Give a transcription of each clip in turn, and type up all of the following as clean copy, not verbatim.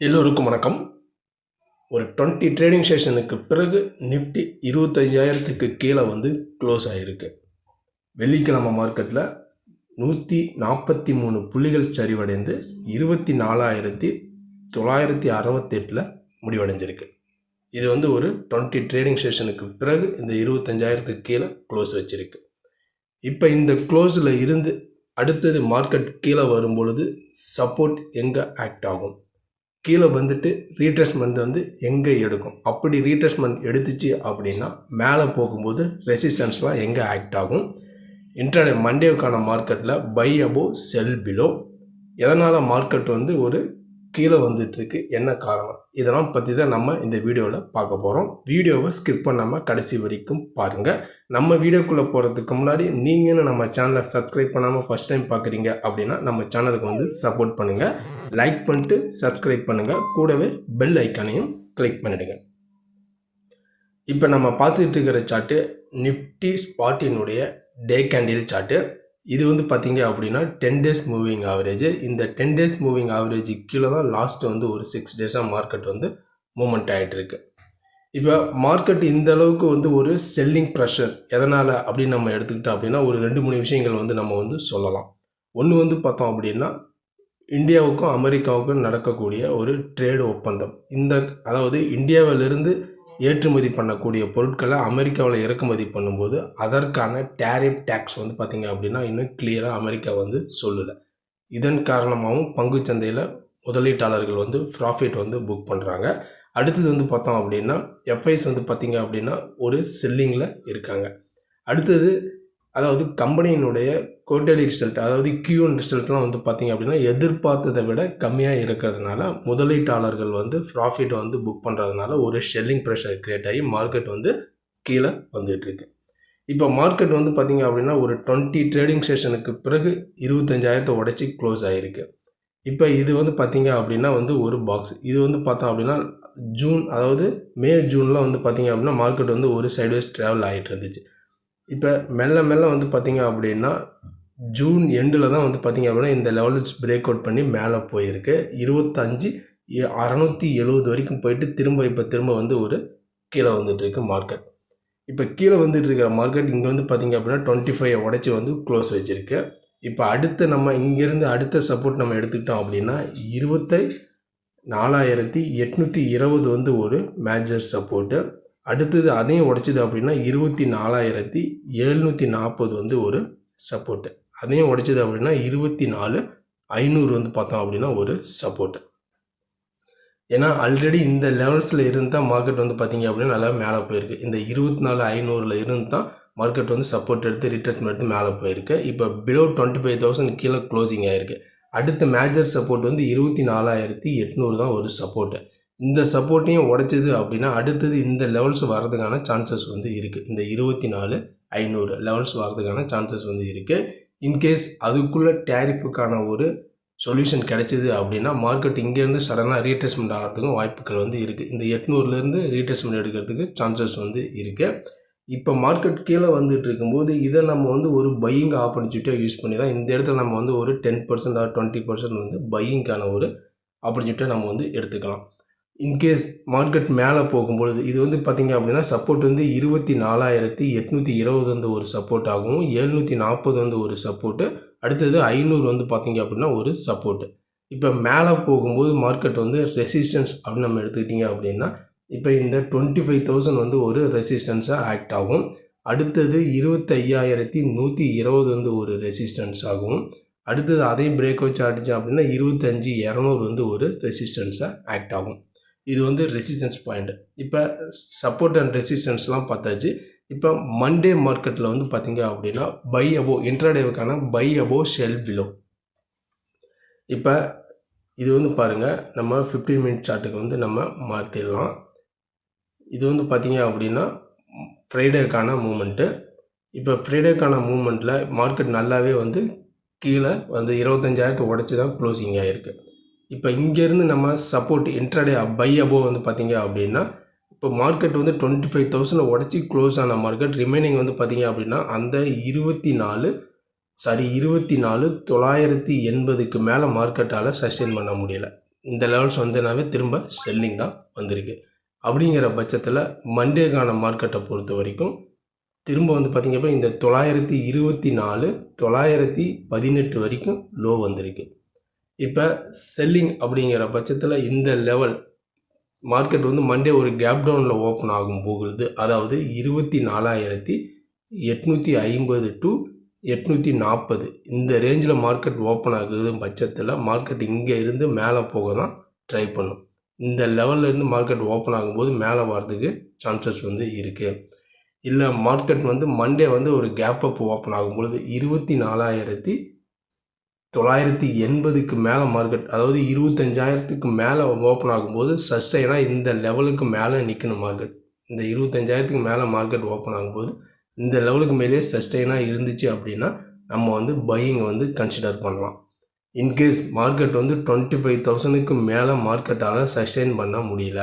எல்லோருக்கும் வணக்கம். ஒரு 20 ட்ரேடிங் செஷனுக்கு பிறகு நிஃப்டி 25,000க்கு கீழே க்ளோஸ் ஆகிருக்கு. வெள்ளிக்கிழமை மார்க்கெட்டில் 143 புள்ளிகள் சரிவடைந்து 24,968 முடிவடைஞ்சிருக்கு. இது ஒரு 20 ட்ரேடிங் செஷனுக்கு பிறகு இந்த 25,000க்கு கீழே க்ளோஸ் வச்சிருக்கு. இப்போ இந்த க்ளோஸில் இருந்து அடுத்தது மார்க்கெட் கீழே வரும்பொழுது சப்போர்ட் எங்கே ஆக்ட் ஆகும், கீழே ரீட்ரேஸ்மெண்ட் எங்கே எடுக்கும், அப்படி ரீட்ரேஸ்மெண்ட் எடுத்துச்சு அப்படின்னா மேலே போகும்போது ரெசிஸ்டன்ஸ்லாம் எங்கே ஆக்ட் ஆகும். இன்ட்ராடே மண்டேவுக்கான மார்க்கெட்டில் பை அபோவ் செல் பிலோ, எதனால் மார்க்கெட் ஒரு கீழே வந்துட்டுருக்கு, என்ன காரணம், இதெல்லாம் பற்றி தான் நம்ம இந்த வீடியோவில் பார்க்க போகிறோம். வீடியோவை ஸ்கிப் பண்ணாமல் கடைசி வரைக்கும் பாருங்கள். நம்ம வீடியோக்குள்ளே போகிறதுக்கு முன்னாடி நீங்களும் நம்ம சேனலை சப்ஸ்கிரைப் பண்ணாமல் ஃபஸ்ட் டைம் பார்க்குறீங்க அப்படின்னா நம்ம சேனலுக்கு சப்போர்ட் பண்ணுங்கள். லைக் பண்ணிட்டு சப்ஸ்கிரைப் பண்ணுங்கள், கூடவே பெல் ஐக்கானையும் கிளிக் பண்ணிவிடுங்க. இப்போ நம்ம பார்த்துட்டு இருக்கிற சார்ட்டு நிஃப்டி ஸ்பாட்டினுடைய டே கேண்டில் சார்ட்டு. இது பார்த்திங்க அப்படின்னா 10 டேஸ் மூவிங் ஆவரேஜ். இந்த 10 டேஸ் மூவிங் ஆவரேஜ் கீழே தான் லாஸ்ட்டு ஒரு 6 டேஸாக மார்க்கெட் மூமெண்ட் ஆகிட்டு இருக்கு. இப்போ மார்க்கெட் இந்த அளவுக்கு ஒரு செல்லிங் ப்ரெஷர் எதனால் அப்படின்னு நம்ம எடுத்துக்கிட்டோம் அப்படின்னா ஒரு 2-3 விஷயங்கள் நம்ம சொல்லலாம். ஒன்று பார்த்தோம் அப்படின்னா இந்தியாவுக்கும் அமெரிக்காவுக்கும் நடக்கக்கூடிய ஒரு ட்ரேடு ஒப்பந்தம். அதாவது இந்தியாவிலிருந்து ஏற்றுமதி பண்ணக்கூடிய பொருட்களை அமெரிக்காவில் இறக்குமதி பண்ணும்போது அதற்கான டேரிஃப் டேக்ஸ் பார்த்திங்க அப்படின்னா இன்னும் கிளியராக அமெரிக்கா சொல்லலை. இதன் காரணமாகவும் பங்குச்சந்தையில் முதலீட்டாளர்கள் ப்ராஃபிட் புக் பண்ணுறாங்க. அடுத்தது பார்த்தோம் அப்படின்னா எஃப்ஐஸ் பார்த்திங்க அப்படின்னா ஒரு செல்லிங்கில் இருக்காங்க. அடுத்தது அதாவது கம்பெனியினுடைய குவார்ட்டர்லி ரிசல்ட், அதாவது Q1 ரிசல்ட்லாம் பார்த்திங்க அப்படின்னா எதிர்பார்த்ததை விட கம்மியாக இருக்கிறதுனால முதலீட்டாளர்கள் ப்ராஃபிட் புக் பண்ணுறதுனால ஒரு ஷெல்லிங் ப்ரெஷர் க்ரியேட் ஆகி மார்க்கெட் கீழே வந்துட்டுருக்கு. இப்போ மார்க்கெட் பார்த்திங்க அப்படின்னா ஒரு 20 ட்ரேடிங் செஷனுக்கு பிறகு 25,000 உடச்சி க்ளோஸ் ஆகிருக்கு. இப்போ இது பார்த்திங்க அப்படின்னா ஒரு பாக்ஸ். இது பார்த்தோம் அப்படின்னா ஜூன், அதாவது மே ஜூனில் பார்த்திங்க அப்படின்னா மார்க்கெட் ஒரு சைட்வேஸ் ட்ராவல் ஆகிட்டு இருந்துச்சு. இப்போ மெல்ல பார்த்திங்க அப்படின்னா ஜூன் எண்டில் தான் பார்த்திங்க அப்படின்னா இந்த லெவல்ஸ் பிரேக் அவுட் பண்ணி மேலே போயிருக்கு. 25,670 வரைக்கும் போயிட்டு திரும்ப ஒரு கீழே வந்துட்டுருக்கு மார்க்கெட். இப்போ கீழே இருக்கிற மார்க்கெட் இங்கே பார்த்திங்க அப்படின்னா 25 உடச்சி க்ளோஸ் வச்சுருக்கு. இப்போ அடுத்து நம்ம இங்கேருந்து அடுத்த சப்போர்ட் நம்ம எடுத்துக்கிட்டோம் அப்படின்னா 24,820 ஒரு மேஜர் சப்போர்ட்டு. அடுத்தது அதையும் உடைச்சிது அப்படின்னா 24,740 ஒரு சப்போர்ட்டு. அதையும் உடைச்சிது அப்படின்னா 24,500 பார்த்தோம் அப்படின்னா ஒரு சப்போர்ட்டு. ஏன்னா ஆல்ரெடி இந்த லெவல்ஸில் இருந்து தான் மார்க்கெட் பார்த்திங்க அப்படின்னா நல்லா மேலே போயிருக்கு. இந்த 24,500 இருந்து தான் மார்க்கெட் சப்போர்ட் எடுத்து ரிட்ரேஸ்மெண்ட் எடுத்து மேலே போயிருக்கு. இப்போ பிலோ 25,000 கீழே க்ளோசிங் ஆகிருக்கு. அடுத்த மேஜர் சப்போர்ட் 24,800 தான் ஒரு சப்போர்ட்டு. இந்த சப்போர்ட்டையும் உடைச்சிது அப்படின்னா அடுத்தது இந்த லெவல்ஸ் வர்றதுக்கான சான்சஸ் இருக்குது. இந்த 24,500 லெவல்ஸ் வர்றதுக்கான சான்சஸ் இருக்குது. இன்கேஸ் அதுக்குள்ளே டேரிஃபுக்கான ஒரு சொல்யூஷன் கிடைச்சிது அப்படின்னா மார்க்கெட் இங்கேருந்து சடனாக ரீட்ரேஸ்மெண்ட் ஆகிறதுக்கும் வாய்ப்புகள் இருக்குது. இந்த 800லேருந்து ரீட்ரேஸ்மெண்ட் எடுக்கிறதுக்கு சான்சஸ் இருக்குது. இப்போ மார்க்கெட் கீழே வந்துட்டு இருக்கும்போது இதை நம்ம ஒரு பையிங் ஆப்பர்ச்சுனிட்டியாக யூஸ் பண்ணி தான் இந்த இடத்துல நம்ம ஒரு 10% ஆர் 20% பையிங்கான ஒரு ஆப்பர்ச்சுனிட்டியாக நம்ம எடுத்துக்கலாம். இன்கேஸ் மார்க்கெட் மேலே போகும்பொழுது இது பார்த்திங்க அப்படின்னா சப்போர்ட் 24,820 ஒரு சப்போர்ட் ஆகும், 740 ஒரு சப்போர்ட்டு, அடுத்தது 500 பார்த்திங்க அப்படின்னா ஒரு சப்போர்ட்டு. இப்போ மேலே போகும்போது மார்க்கெட் ரெசிஸ்டன்ஸ் அப்படின்னு நம்ம எடுத்துக்கிட்டிங்க அப்படின்னா இப்போ இந்த 25,000 ஒரு ரெசிஸ்டன்ஸாக ஆக்ட் ஆகும். அடுத்தது 25,120 ஒரு ரெசிஸ்டன்ஸ் ஆகும். அடுத்தது அதையும் பிரேக் வச்சு அடிச்சு அப்படின்னா 25,200 ஒரு ரெசிஸ்டன்ஸாக ஆக்ட் ஆகும். இது ரெசிஸ்டன்ஸ் பாயிண்ட். இப்போ சப்போர்ட் அண்ட் ரெசிஸ்டன்ஸ்லாம் பார்த்தாச்சு. இப்போ மண்டே மார்க்கெட்டில் பார்த்திங்க அப்படின்னா பை அபோவ் இன்ட்ராடேவுக்கான பை அபோவ் செல் பிலோ. இப்போ இது பாருங்கள், நம்ம 15 மினிட் சார்ட்டுக்கு நம்ம மாற்றிடலாம். இது பார்த்திங்க அப்படின்னா ஃப்ரைடேக்கான மூமெண்ட்டு. இப்போ ஃப்ரைடேக்கான மூமெண்ட்டில் மார்க்கெட் நல்லாவே கீழே 25,000 உடச்சி தான் க்ளோசிங் ஆகிருக்கு. இப்போ இங்கேருந்து நம்ம சப்போர்ட் இன்ட்ராடே பை அபோவ் பார்த்திங்க அப்படின்னா இப்போ மார்க்கெட் 25,000 உடச்சி க்ளோஸ் ஆன மார்க்கெட் ரிமைனிங் பார்த்திங்க அப்படின்னா அந்த 24,980க்கு மேலே மார்க்கெட்டால் சஸ்டெயின் பண்ண முடியலை. இந்த லெவல்ஸ் வந்தனாவே திரும்ப செல்லிங் தான் வந்திருக்கு. அப்படிங்கிற பட்சத்தில் மண்டேக்கான மார்க்கெட்டை பொறுத்த வரைக்கும் திரும்ப வந்து பார்த்திங்க அப்படின்னா இந்த 924 918 வரைக்கும் லோ வந்திருக்கு. இப்போ செல்லிங் அப்படிங்கிற பட்சத்தில் இந்த லெவல் மார்க்கெட் வந்து மண்டே ஒரு கேப் டவுனில் ஓப்பன் ஆகும் போகுது. அதாவது 24,850 டு 840 இந்த ரேஞ்சில் மார்க்கெட் ஓப்பன் ஆகுது பட்சத்தில் மார்க்கெட் இங்கே இருந்து மேலே போக தான் ட்ரை பண்ணும். இந்த லெவலில் இருந்து மார்க்கெட் ஓப்பன் ஆகும்போது மேலே வர்றதுக்கு சான்சஸ் வந்து இருக்குது. இல்லை மார்க்கெட் வந்து மண்டே வந்து ஒரு கேப் அப் ஓப்பன் ஆகும்பொழுது 24,980க்கு மேலே மார்க்கெட், அதாவது 25,000க்கு மேலே ஓப்பன் ஆகும்போது சஸ்டைனாக இந்த லெவலுக்கு மேலே நிற்கணும் மார்க்கெட். இந்த 25,000க்கு மேலே மார்க்கெட் ஓப்பன் ஆகும்போது இந்த லெவலுக்கு மேலே சஸ்டைனாக இருந்துச்சு அப்படின்னா நம்ம வந்து பையிங்கை வந்து கன்சிடர் பண்ணலாம். இன்கேஸ் மார்க்கெட் வந்து 25,000க்கு மேலே மார்க்கெட்டால் சஸ்டைன் பண்ண முடியல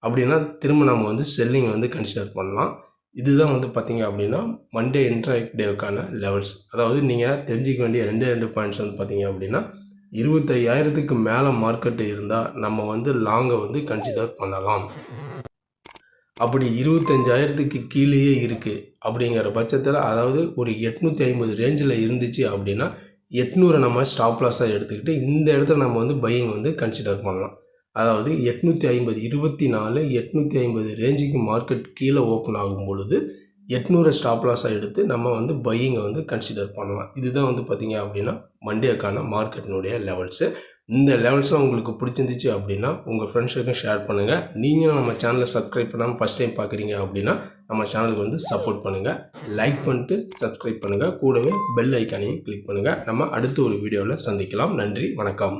அப்படின்னா திரும்ப நம்ம வந்து செல்லிங் வந்து கன்சிடர் பண்ணலாம். இதுதான் வந்து பார்த்திங்க அப்படின்னா மண்டே இன்ட்ராடேவுக்கான லெவல்ஸ். அதாவது நீங்கள் தெரிஞ்சிக்க வேண்டிய ரெண்டு பாயிண்ட்ஸ் வந்து பார்த்திங்க அப்படின்னா 25,000க்கு மேலே மார்க்கெட்டு இருந்தால் நம்ம வந்து லாங்கை வந்து கன்சிடர் பண்ணலாம். அப்படி 25,000க்கு கீழேயே இருக்குது அப்படிங்கிற பட்சத்தில், அதாவது ஒரு 850 ரேஞ்சில் இருந்துச்சு அப்படின்னா 800 நம்ம ஸ்டாப் லாஸாக எடுத்துக்கிட்டு இந்த இடத்துல நம்ம வந்து பையிங் வந்து கன்சிடர் பண்ணலாம். அதாவது 850 850 ரேஞ்சுக்கு மார்க்கெட் கீழே ஓப்பன் ஆகும் பொழுது 800 ஸ்டாப் லாஸாக எடுத்து நம்ம வந்து பையிங்கை வந்து கன்சிடர் பண்ணலாம். இதுதான் வந்து பார்த்திங்க அப்படின்னா மண்டேக்கான மார்க்கெட்டினுடைய லெவல்ஸு. இந்த லெவல்ஸும் உங்களுக்கு பிடிச்சிருந்துச்சு அப்படின்னா உங்கள் ஃப்ரெண்ட்ஸுக்கும் ஷேர் பண்ணுங்கள். நீங்களும் நம்ம சேனலை சப்ஸ்கிரைப் பண்ணாமல் ஃபஸ்ட் டைம் பார்க்குறீங்க அப்படின்னா நம்ம சேனலுக்கு வந்து சப்போர்ட் பண்ணுங்கள். லைக் பண்ணிட்டு சப்ஸ்கிரைப் பண்ணுங்கள். கூடவே பெல் ஐக்கானையும் கிளிக் பண்ணுங்கள். நம்ம அடுத்த ஒரு வீடியோவில் சந்திக்கலாம். நன்றி, வணக்கம்.